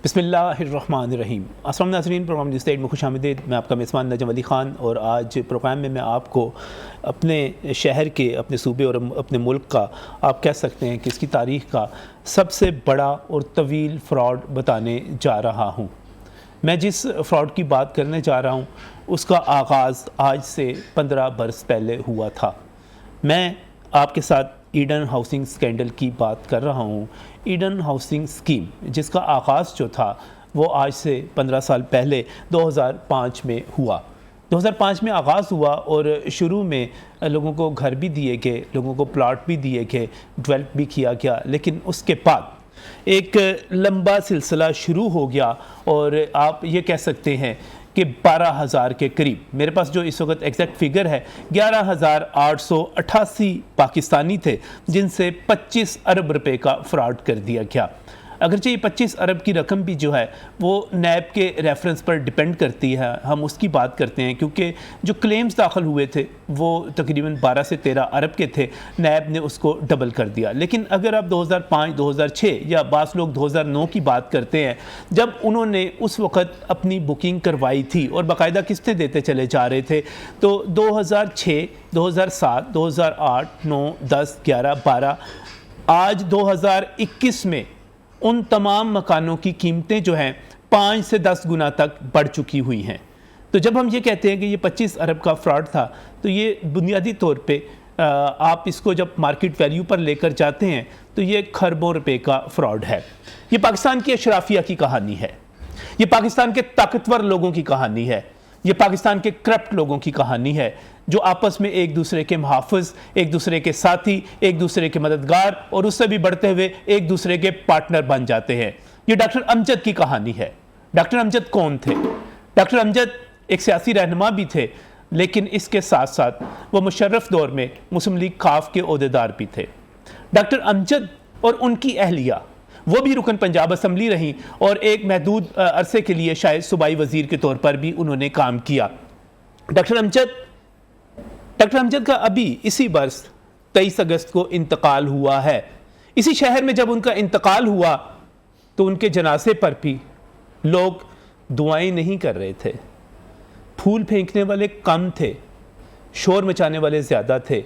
بسم اللہ الرحمن الرحیم۔ السلام ناظرین، پروگرام نیوز اسٹیٹ میں خوش آمدید۔ میں آپ کا میزبان نجم علی خان، اور آج پروگرام میں آپ کو اپنے شہر کے، اپنے صوبے اور اپنے ملک کا، آپ کہہ سکتے ہیں کہ اس کی تاریخ کا سب سے بڑا اور طویل فراڈ بتانے جا رہا ہوں۔ میں جس فراڈ کی بات کرنے جا رہا ہوں اس کا آغاز آج سے 15 برس پہلے ہوا تھا۔ میں آپ کے ساتھ ایڈن ہاؤسنگ سکینڈل کی بات کر رہا ہوں۔ ایڈن ہاؤسنگ سکیم جس کا آغاز جو تھا وہ آج سے 15 سال پہلے 2005 میں ہوا۔ 2005 میں آغاز ہوا اور شروع میں لوگوں کو گھر بھی دیے گئے، لوگوں کو پلاٹ بھی دیے گئے، ڈیولپ بھی کیا گیا، لیکن اس کے بعد ایک لمبا سلسلہ شروع ہو گیا، اور آپ یہ کہہ سکتے ہیں کہ 12,000 کے قریب، میرے پاس جو اس وقت ایگزیکٹ فگر ہے 11,888 پاکستانی تھے جن سے 25 ارب روپے کا فراڈ کر دیا گیا۔ اگرچہ یہ 25 ارب کی رقم بھی جو ہے وہ نیب کے ریفرنس پر ڈیپینڈ کرتی ہے، ہم اس کی بات کرتے ہیں کیونکہ جو کلیمز داخل ہوئے تھے وہ تقریباً 12 سے 13 ارب کے تھے، نیب نے اس کو ڈبل کر دیا۔ لیکن اگر آپ 2005، 2006 یا بعض لوگ 2009 کی بات کرتے ہیں، جب انہوں نے اس وقت اپنی بکنگ کروائی تھی اور باقاعدہ قسطیں دیتے چلے جا رہے تھے، تو 2006، 2007، 2008، 9، 10، 11، 12، آج 2021 میں ان تمام مکانوں کی قیمتیں جو ہیں 5 سے 10 گنا تک بڑھ چکی ہوئی ہیں۔ تو جب ہم یہ کہتے ہیں کہ یہ 25 ارب کا فراڈ تھا، تو یہ بنیادی طور پہ آپ اس کو جب مارکیٹ ویلیو پر لے کر جاتے ہیں تو یہ کھربوں روپے کا فراڈ ہے۔ یہ پاکستان کی اشرافیہ کی کہانی ہے، یہ پاکستان کے طاقتور لوگوں کی کہانی ہے، یہ پاکستان کے کرپٹ لوگوں کی کہانی ہے جو آپس میں ایک دوسرے کے محافظ، ایک دوسرے کے ساتھی، ایک دوسرے کے مددگار، اور اس سے بھی بڑھتے ہوئے ایک دوسرے کے پارٹنر بن جاتے ہیں۔ یہ ڈاکٹر امجد کی کہانی ہے۔ ڈاکٹر امجد کون تھے؟ ڈاکٹر امجد ایک سیاسی رہنما بھی تھے، لیکن اس کے ساتھ ساتھ وہ مشرف دور میں مسلم لیگ کاف کے عہدیدار بھی تھے۔ ڈاکٹر امجد اور ان کی اہلیہ وہ بھی رکن پنجاب اسمبلی رہیں، اور ایک محدود عرصے کے لیے شاید صوبائی وزیر کے طور پر بھی انہوں نے کام کیا۔ ڈاکٹر امجد کا ابھی اسی برس 23 اگست کو انتقال ہوا ہے۔ اسی شہر میں جب ان کا انتقال ہوا تو ان کے جنازے پر بھی لوگ دعائیں نہیں کر رہے تھے، پھول پھینکنے والے کم تھے، شور مچانے والے زیادہ تھے،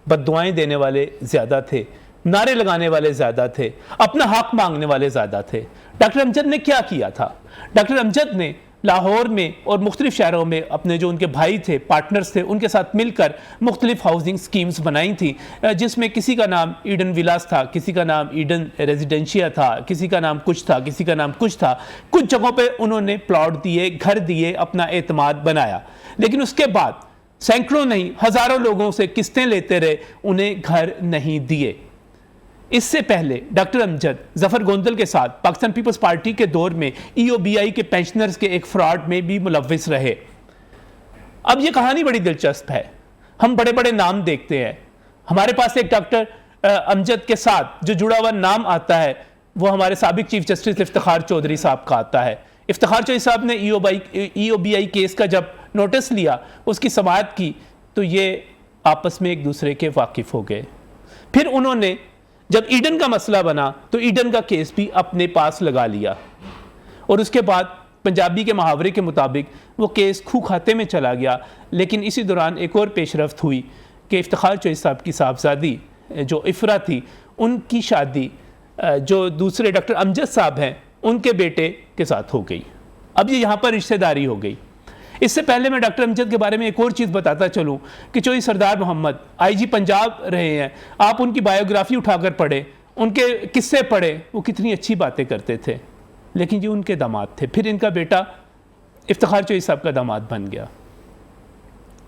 بد دعائیں دینے والے زیادہ تھے، نعرے لگانے والے زیادہ تھے، اپنا حق مانگنے والے زیادہ تھے۔ ڈاکٹر امجد نے کیا کیا تھا؟ ڈاکٹر امجد نے لاہور میں اور مختلف شہروں میں اپنے جو ان کے بھائی تھے، پارٹنرز تھے، ان کے ساتھ مل کر مختلف ہاؤسنگ سکیمز بنائی تھیں، جس میں کسی کا نام ایڈن ولاس تھا، کسی کا نام ایڈن ریزیڈنشیا تھا، کسی کا نام کچھ تھا، کسی کا نام کچھ تھا۔ کچھ جگہوں پہ انہوں نے پلاٹ دیے، گھر دیے، اپنا اعتماد بنایا، لیکن اس کے بعد سینکڑوں نہیں ہزاروں لوگوں سے قسطیں لیتے رہے، انہیں گھر نہیں دیے۔ اس سے پہلے ڈاکٹر امجد ظفر گوندل کے ساتھ پاکستان پیپلز پارٹی کے دور میں ای او بی آئی کے پینشنرز کے ایک فراڈ میں بھی ملوث رہے۔ اب یہ کہانی بڑی دلچسپ ہے، ہم بڑے بڑے نام دیکھتے ہیں، ہمارے پاس ایک ڈاکٹر امجد کے ساتھ جو جڑا ہوا نام آتا ہے وہ ہمارے سابق چیف جسٹس افتخار چودھری صاحب کا آتا ہے۔ افتخار چودھری صاحب نے ای او بی آئی کیس کا جب نوٹس لیا، اس کی سماعت کی، تو یہ آپس میں ایک دوسرے کے واقف ہو گئے۔ پھر انہوں نے جب ایڈن کا مسئلہ بنا تو ایڈن کا کیس بھی اپنے پاس لگا لیا، اور اس کے بعد پنجابی کے محاورے کے مطابق وہ کیس کھو کھاتے میں چلا گیا۔ لیکن اسی دوران ایک اور پیش رفت ہوئی کہ افتخار چودھری صاحب کی صاحبزادی جو افرا تھی، ان کی شادی جو دوسرے ڈاکٹر امجد صاحب ہیں ان کے بیٹے کے ساتھ ہو گئی۔ اب یہ یہاں پر رشتہ داری ہو گئی۔ اس سے پہلے میں ڈاکٹر امجد کے بارے میں ایک اور چیز بتاتا چلوں کہ چودھری سردار محمد آئی جی پنجاب رہے ہیں، آپ ان کی بایوگرافی اٹھا کر پڑھیں، ان کے قصے پڑھیں، وہ کتنی اچھی باتیں کرتے تھے، لیکن یہ ان کے داماد تھے۔ پھر ان کا بیٹا افتخار چودھری صاحب کا داماد بن گیا۔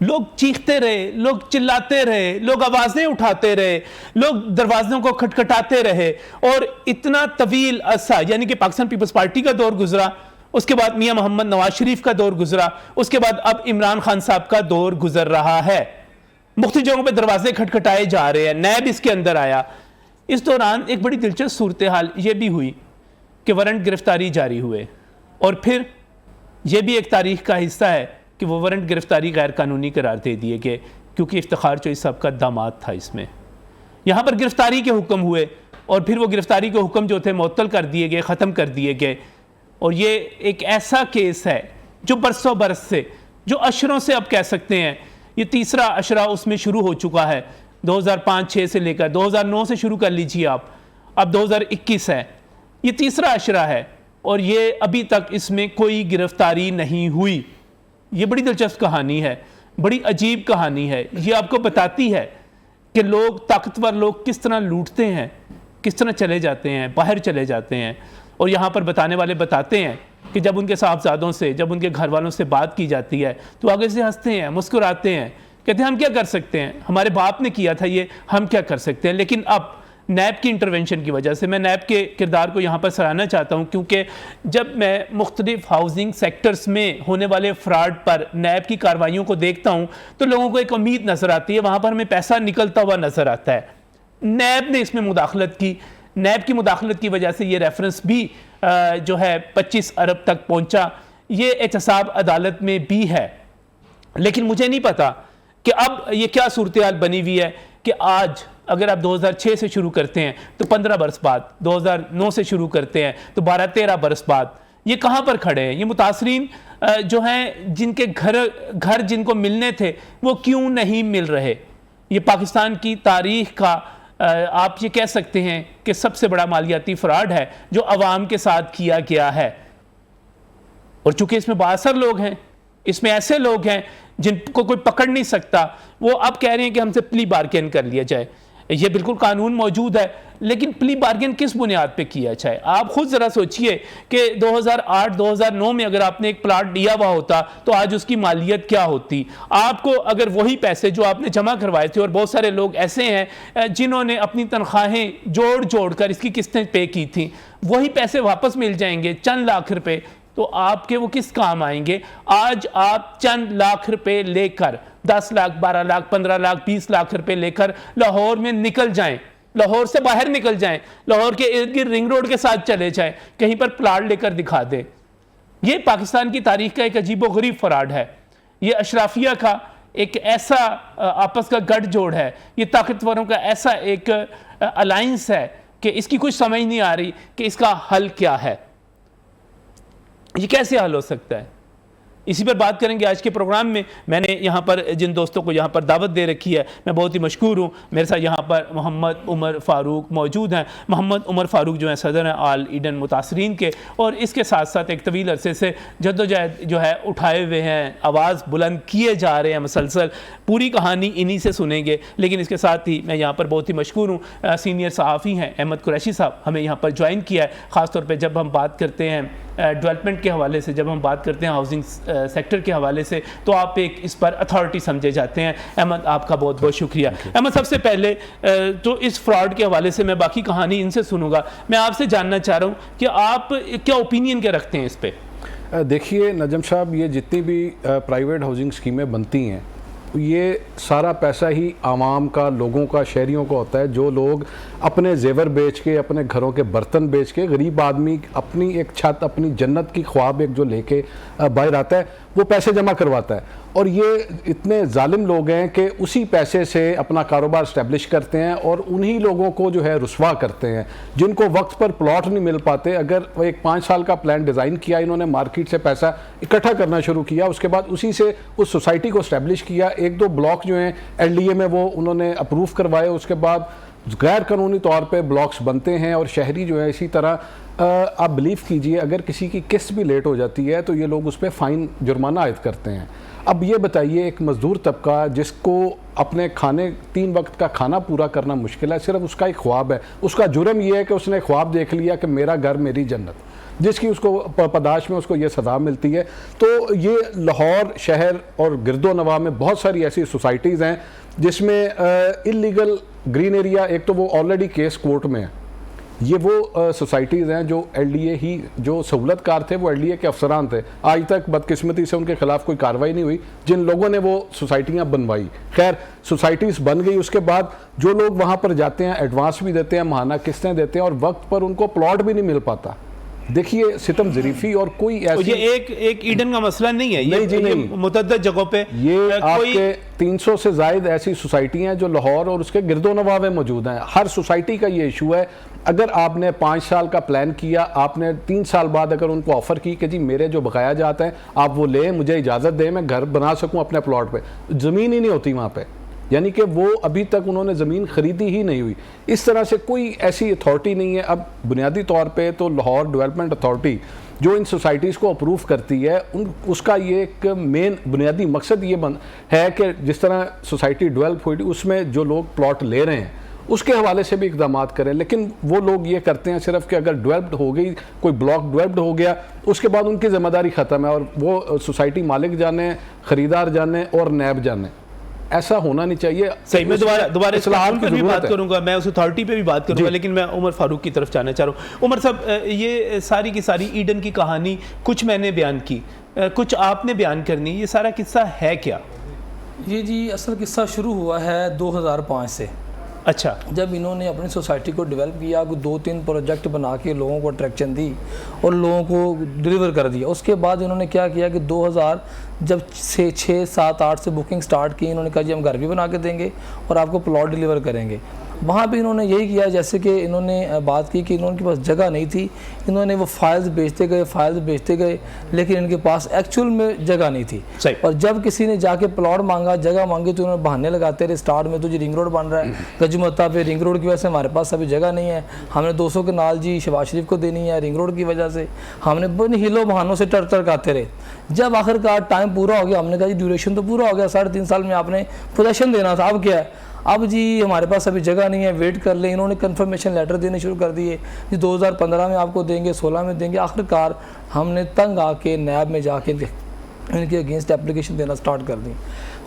لوگ چیختے رہے، لوگ چلاتے رہے، لوگ آوازیں اٹھاتے رہے، لوگ دروازوں کو کھٹکھٹاتے رہے، اور اتنا طویل عرصہ، یعنی کہ پاکستان پیپلز پارٹی کا دور گزرا، اس کے بعد میاں محمد نواز شریف کا دور گزرا، اس کے بعد اب عمران خان صاحب کا دور گزر رہا ہے۔ مختلف جگہوں پہ دروازے کھٹکھٹائے جا رہے ہیں، نیب اس کے اندر آیا۔ اس دوران ایک بڑی دلچسپ صورتحال یہ بھی ہوئی کہ وارنٹ گرفتاری جاری ہوئے، اور پھر یہ بھی ایک تاریخ کا حصہ ہے کہ وہ وارنٹ گرفتاری غیر قانونی قرار دے دیے گئے کیونکہ افتخار چودھری صاحب کا داماد تھا اس میں۔ یہاں پر گرفتاری کے حکم ہوئے، اور پھر وہ گرفتاری کے حکم جو تھے معطل کر دیے گئے، ختم کر دیے گئے، اور یہ ایک ایسا کیس ہے جو برسوں برس سے، جو اشروں سے اب کہہ سکتے ہیں، یہ تیسرا اشرہ اس میں شروع ہو چکا ہے، 2005-6 سے لے کر 2009 سے شروع کر لیجیے آپ، اب 2021 ہے، یہ تیسرا اشرہ ہے، اور یہ ابھی تک اس میں کوئی گرفتاری نہیں ہوئی۔ یہ بڑی دلچسپ کہانی ہے، بڑی عجیب کہانی ہے، یہ آپ کو بتاتی ہے کہ لوگ، طاقتور لوگ کس طرح لوٹتے ہیں، کس طرح چلے جاتے ہیں، باہر چلے جاتے ہیں۔ اور یہاں پر بتانے والے بتاتے ہیں کہ جب ان کے صاحبزادوں سے، جب ان کے گھر والوں سے بات کی جاتی ہے تو آگے سے ہنستے ہیں، مسکراتے ہیں، کہتے ہیں ہم کیا کر سکتے ہیں، ہمارے باپ نے کیا تھا یہ، ہم کیا کر سکتے ہیں۔ لیکن اب نیب کی انٹرونشن کی وجہ سے، میں نیب کے کردار کو یہاں پر سراہنا چاہتا ہوں، کیونکہ جب میں مختلف ہاؤسنگ سیکٹرز میں ہونے والے فراڈ پر نیب کی کارروائیوں کو دیکھتا ہوں تو لوگوں کو ایک امید نظر آتی ہے، وہاں پر ہمیں پیسہ نکلتا ہوا نظر آتا ہے۔ نیب نے اس میں مداخلت کی، نیب کی مداخلت کی وجہ سے یہ ریفرنس بھی جو ہے 25 ارب تک پہنچا، یہ احتساب عدالت میں بھی ہے۔ لیکن مجھے نہیں پتا کہ اب یہ کیا صورتحال بنی ہوئی ہے کہ آج اگر آپ 2006 سے شروع کرتے ہیں تو 15 برس بعد، 2009 سے شروع کرتے ہیں تو 12-13 برس بعد یہ کہاں پر کھڑے ہیں؟ یہ متاثرین جو ہیں، جن کے گھر جن کو ملنے تھے وہ کیوں نہیں مل رہے؟ یہ پاکستان کی تاریخ کا آپ یہ کہہ سکتے ہیں کہ سب سے بڑا مالیاتی فراڈ ہے جو عوام کے ساتھ کیا گیا ہے۔ اور چونکہ اس میں بااثر لوگ ہیں، اس میں ایسے لوگ ہیں جن کو کوئی پکڑ نہیں سکتا، وہ اب کہہ رہے ہیں کہ ہم سے پلی بارگین کر لیا جائے۔ یہ بالکل قانون موجود ہے، لیکن پلی بارگین کس بنیاد پہ کیا جائے؟ آپ خود ذرا سوچئے کہ 2008-2009 میں اگر آپ نے ایک پلاٹ لیا ہوا ہوتا تو آج اس کی مالیت کیا ہوتی؟ آپ کو اگر وہی پیسے جو آپ نے جمع کروائے تھے، اور بہت سارے لوگ ایسے ہیں جنہوں نے اپنی تنخواہیں جوڑ کر اس کی قسطیں پے کی تھیں، وہی پیسے واپس مل جائیں گے، چند لاکھ روپے، تو آپ کے وہ کس کام آئیں گے؟ آج آپ چند لاکھ روپے لے کر، 10 لاکھ، 12 لاکھ، 15 لاکھ، 20 لاکھ روپے لے کر لاہور میں نکل جائیں، لاہور سے باہر نکل جائیں، لاہور کے ارد گرد رنگ روڈ کے ساتھ چلے جائیں، کہیں پر پلاٹ لے کر دکھا دیں۔ یہ پاکستان کی تاریخ کا ایک عجیب و غریب فراڈ ہے۔ یہ اشرافیہ کا ایک ایسا آپس کا گٹھ جوڑ ہے، یہ طاقتوروں کا ایسا ایک الائنس ہے کہ اس کی کچھ سمجھ نہیں آ رہی کہ اس کا حل کیا ہے، یہ کیسے حل ہو سکتا ہے۔ اسی پر بات کریں گے آج کے پروگرام میں۔ میں نے یہاں پر جن دوستوں کو یہاں پر دعوت دے رکھی ہے، میں بہت ہی مشکور ہوں۔ میرے ساتھ یہاں پر محمد عمر فاروق موجود ہیں۔ محمد عمر فاروق جو ہیں صدر ہیں آل ایڈن متاثرین کے، اور اس کے ساتھ ساتھ ایک طویل عرصے سے جدوجہد جو ہے اٹھائے ہوئے ہیں، آواز بلند کیے جا رہے ہیں مسلسل۔ پوری کہانی انہی سے سنیں گے، لیکن اس کے ساتھ ہی میں یہاں پر بہت ہی مشکور ہوں، سینئر صحافی ہیں احمد قریشی صاحب، ہمیں یہاں پر جوائن کیا ہے، خاص طور پہ جب ہم بات کرتے ہیں ڈیولپمنٹ کے حوالے سے، جب ہم بات کرتے ہیں ہاؤسنگ سیکٹر کے حوالے سے، تو آپ ایک اس پر اتھارٹی سمجھے جاتے ہیں۔ احمد، آپ کا بہت بہت شکریہ۔ احمد، سب سے پہلے تو اس فراڈ کے حوالے سے میں باقی کہانی ان سے سنوں گا، میں آپ سے جاننا چاہ رہا ہوں کہ آپ کیا اوپینین کیا رکھتے ہیں اس پہ؟ دیکھیے نجم صاحب، یہ جتنی بھی پرائیویٹ ہاؤسنگ اسکیمیں بنتی ہیں، یہ سارا پیسہ ہی عوام کا، لوگوں کا، شہریوں کا ہوتا ہے، جو لوگ اپنے زیور بیچ کے، اپنے گھروں کے برتن بیچ کے، غریب آدمی اپنی ایک چھت، اپنی جنت کی خواب ایک جو لے کے باہر آتا ہے، وہ پیسے جمع کرواتا ہے۔ اور یہ اتنے ظالم لوگ ہیں کہ اسی پیسے سے اپنا کاروبار اسٹیبلش کرتے ہیں، اور انہی لوگوں کو جو ہے رسوا کرتے ہیں جن کو وقت پر پلاٹ نہیں مل پاتے۔ اگر وہ ایک 5 سال کا پلان ڈیزائن کیا، انہوں نے مارکیٹ سے پیسہ اکٹھا کرنا شروع کیا، اس کے بعد اسی سے اس سوسائٹی کو اسٹیبلش کیا، 1-2 بلاک جو ہیں LDA میں وہ انہوں نے اپروو کروائے، اس کے بعد غیر قانونی طور پہ بلاکس بنتے ہیں، اور شہری جو ہے اسی طرح آپ بلیو کیجئے اگر کسی کی قسط بھی لیٹ ہو جاتی ہے تو یہ لوگ اس پہ فائن، جرمانہ عائد کرتے ہیں۔ اب یہ بتائیے، ایک مزدور طبقہ جس کو اپنے کھانے 3 وقت کا کھانا پورا کرنا مشکل ہے، صرف اس کا ایک خواب ہے، اس کا جرم یہ ہے کہ اس نے خواب دیکھ لیا کہ میرا گھر میری جنت، جس کی اس کو پاداش میں اس کو یہ سزا ملتی ہے۔ تو یہ لاہور شہر اور گرد و نواح میں بہت ساری ایسی سوسائٹیز ہیں جس میں اللیگل گرین ایریا، ایک تو وہ آلریڈی کیس کورٹ میں ہے، یہ وہ سوسائٹیز ہیں جو LDA ہی جو سہولت کار تھے، وہ LDA کے افسران تھے، آج تک بدقسمتی سے ان کے خلاف کوئی کارروائی نہیں ہوئی جن لوگوں نے وہ سوسائٹیاں بنوائی۔ خیر، سوسائٹیز بن گئی، اس کے بعد جو لوگ وہاں پر جاتے ہیں ایڈوانس بھی دیتے ہیں، ماہانہ قسطیں دیتے ہیں، اور وقت پر ان کو پلاٹ بھی نہیں مل پاتا۔ دیکھیے ستم ظریفی اور کوئی ایسی یہ ایک ایڈن کا مسئلہ نہیں ہے، یہ متعدد جگہوں پہ یہ آپ کے 300 سے زائد ایسی سوسائٹی ہیں جو لاہور اور اس کے گرد و نواح میں موجود ہیں. ہر سوسائٹی کا یہ ایشو ہے. اگر آپ نے 5 سال کا پلان کیا, آپ نے 3 سال بعد اگر ان کو آفر کی کہ جی میرے جو بقایا جات ہیں آپ وہ لیں, مجھے اجازت دیں میں گھر بنا سکوں اپنے پلاٹ پہ, زمین ہی نہیں ہوتی وہاں پہ, یعنی کہ وہ ابھی تک انہوں نے زمین خریدی ہی نہیں ہوئی. اس طرح سے کوئی ایسی اتھارٹی نہیں ہے. اب بنیادی طور پہ تو لاہور ڈیولپمنٹ اتھارٹی جو ان سوسائٹیز کو اپروو کرتی ہے, اس کا یہ ایک مین بنیادی مقصد یہ ہے کہ جس طرح سوسائٹی ڈیولپ ہوئی اس میں جو لوگ پلاٹ لے رہے ہیں اس کے حوالے سے بھی اقدامات کریں. لیکن وہ لوگ یہ کرتے ہیں صرف کہ اگر ڈیولپڈ ہو گئی, کوئی بلاک ڈیولپڈ ہو گیا, اس کے بعد ان کی ذمہ داری ختم ہے اور وہ سوسائٹی مالک جانے, خریدار جانے اور نیب جانے. ایسا ہونا نہیں چاہیے. صحیح, میں دوبارہ اصلاحات پر بھی بات کروں گا, میں اس اتھارٹی پہ بھی بات کروں گا, لیکن میں عمر فاروق کی طرف جانا چاہ رہا ہوں. عمر صاحب, یہ ساری کی ساری ایڈن کی کہانی کچھ میں نے بیان کی, کچھ آپ نے بیان کرنی, یہ سارا قصہ ہے کیا؟ یہ جی اصل قصہ شروع ہوا ہے 2005 سے. اچھا, جب انہوں نے اپنی سوسائٹی کو ڈیولپ کیا, 2-3 پروجیکٹ بنا کے لوگوں کو اٹریکشن دی اور لوگوں کو ڈیلیور کر دیا. اس کے بعد انہوں نے کیا کیا کہ 2000 جب 6, 7, 8 سے بکنگ سٹارٹ کی, انہوں نے کہا جی ہم گھر بھی بنا کے دیں گے اور آپ کو پلاٹ ڈیلیور کریں گے. وہاں پہ انہوں نے یہی کیا جیسے کہ انہوں نے بات کی کہ انہوں کے پاس جگہ نہیں تھی, انہوں نے وہ فائلز بیچتے گئے لیکن ان کے پاس ایکچول میں جگہ نہیں تھی. اور جب کسی نے جا کے پلاٹ مانگا, جگہ مانگی, تو انہوں نے بہانے لگاتے رہے سٹارٹ میں تو جی رنگ روڈ بن رہا ہے, گجمتا پہ رنگ روڈ کی وجہ سے ہمارے پاس ابھی جگہ نہیں ہے, ہم نے 200 کنال جی شہباز شریف کو دینی ہے رنگ روڈ کی وجہ سے. ہم نے بڑی ہیلو بہانوں سے ٹرکاتے رہے. جب آخر کار ٹائم پورا ہو گیا, ہم نے کہا جی ڈیوریشن تو پورا ہو گیا, 3.5 سال میں آپ نے پوزیشن دینا تھا, اب کیا ہے, اب جی ہمارے پاس ابھی جگہ نہیں ہے, ویٹ کر لیں. انہوں نے کنفرمیشن لیٹر دینے شروع کر دیے, جی 2015 میں آپ کو دیں گے, 16 میں دیں گے. آخر کار ہم نے تنگ آ کے نیب میں جا کے ان کے اگینسٹ اپلیکیشن دینا سٹارٹ کر دی.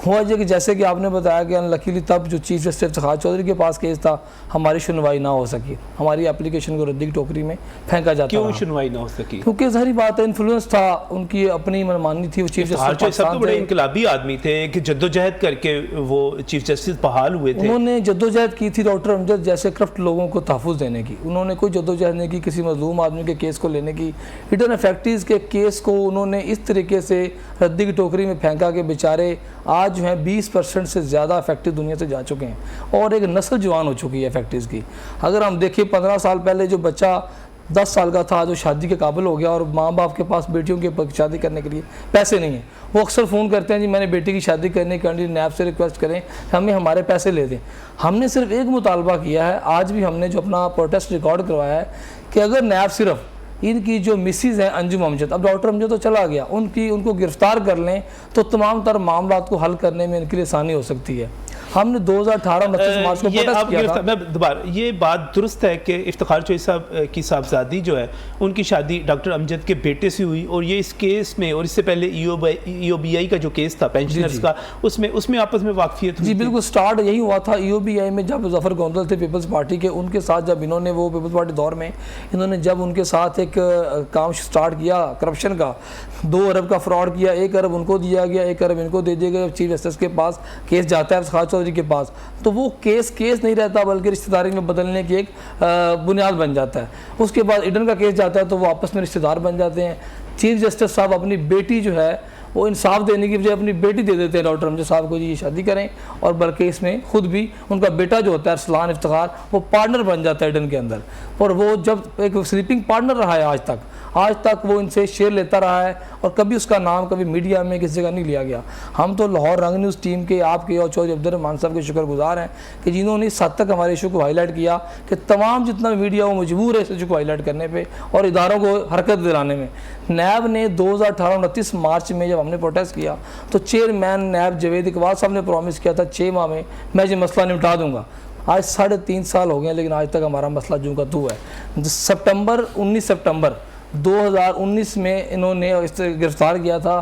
ہوا یہ کہ جیسے کہ آپ نے بتایا کہ انلکیلی تب جو چیف جسٹس افتخار چودھری کے پاس کیس تھا, ہماری سنوائی نہ ہو سکی, ہماری اپلیکیشن کو ردی کی ٹوکری میں پھینکا جاتا. کیوں سنوائی نہ ہو سکی؟ کیونکہ ظاہری بات ہے انفلوئنس تھا, ان کی اپنی منمانی تھی. وہ چیف جسٹس سب تو بڑے انقلابی آدمی تھے کہ جدوجہد کر کے وہ چیف جسٹس بحال ہوئے تھے. انہوں نے جدوجہد کی تھی ڈاکٹر امجد جیسے کرپٹ لوگوں کو تحفظ دینے کی. انہوں نے کوئی جدوجہد نہیں کی کسی مظلوم آدمی کے کیس کو لینے کی. ہڈن افیکٹیز کے کیس کو انہوں نے اس طریقے سے ردی کی ٹوکری میں پھینکا کہ بیچارے آج جو ہیں 20% سے زیادہ افیکٹیو دنیا سے جا چکے ہیں اور ایک نسل جوان ہو چکی ہے افیکٹیز کی. اگر ہم دیکھیں 15 سال پہلے جو بچہ 10 سال کا تھا جو شادی کے قابل ہو گیا اور ماں باپ کے پاس بیٹیوں کے شادی کرنے کے لیے پیسے نہیں ہیں, وہ اکثر فون کرتے ہیں جی میں نے بیٹی کی شادی کرنے کے لیے نیب سے ریکویسٹ کریں ہمیں ہمارے پیسے لے دیں. ہم نے صرف ایک مطالبہ کیا ہے, آج بھی ہم نے جو اپنا پروٹیسٹ ریکارڈ کروایا ہے کہ اگر نیب صرف ان کی جو مسز ہیں انجم امجد, اب ڈاکٹر امجد تو چلا گیا, ان کو گرفتار کر لیں تو تمام تر معاملات کو حل کرنے میں ان کے لیے آسانی ہو سکتی ہے. ہم نے 2018 29 مارچ کو پروٹیسٹ کیا تھا. میں دوبارہ یہ بات درست ہے کہ افتخار چودھری صاحب کی صاحبزادی جو ہے ان کی شادی ڈاکٹر امجد کے بیٹے سے ہوئی, اور یہ اس کیس میں اور اس سے پہلے ای او بی آئی کا جو کیس تھا پینشنرز کا, اس میں آپس میں واقفیت جی بالکل سٹارٹ یہی ہوا تھا. ای او بی آئی میں جب ظفر گوندل تھے پیپلز پارٹی کے, ان کے ساتھ جب انہوں نے وہ پیپلز پارٹی دور میں انہوں نے جب ان کے ساتھ ایک کام سٹارٹ کیا کرپشن کا, 2 ارب کا فراڈ کیا, 1 ارب ان کو دیا گیا, 1 ارب ان کو دے دیا گیا. چیف جسٹس کے پاس کیس جاتا ہے افتخار چودھری کے پاس, تو وہ کیس نہیں رہتا بلکہ رشتہ داری میں بدلنے کی ایک بنیاد بن جاتا ہے. اس کے بعد ایڈن کا کیس جاتا ہے تو وہ آپس میں رشتہ دار بن جاتے ہیں. چیف جسٹس صاحب اپنی بیٹی جو ہے وہ انصاف دینے کی بجائے اپنی بیٹی دے دیتے ہیں ڈاکٹر امجد صاحب کو جی یہ شادی کریں, اور بلکہ اس میں خود بھی ان کا بیٹا جو ہوتا ہے ارسلان افتخار وہ پارٹنر بن جاتا ہے ایڈن کے اندر, اور وہ جب ایک سلیپنگ پارٹنر رہا ہے آج تک وہ ان سے شیئر لیتا رہا ہے اور کبھی اس کا نام کبھی میڈیا میں کسی جگہ نہیں لیا گیا. ہم تو لاہور رنگ نیوز ٹیم کے آپ کے اور چودھری عبدالرحمان صاحب کے شکر گزار ہیں کہ جنہوں نے اس حد تک ہمارے ایشو کو ہائی لائٹ کیا کہ تمام جتنا میڈیا وہ مجبور ہے اس ایشو کو ہائی لائٹ کرنے پہ اور اداروں کو حرکت دلانے میں. نیب نے 2018 29 مارچ میں جب ہم نے پروٹیسٹ کیا تو چیئرمین نیب جاوید اقبال صاحب نے پرومس کیا تھا 6 ماہ میں یہ مسئلہ نمٹا دوں گا. آج 3.5 سال ہو گئے لیکن آج تک ہمارا مسئلہ جو کا تو ہے. 19 سپٹمبر 2019 میں انہوں نے گرفتار کیا تھا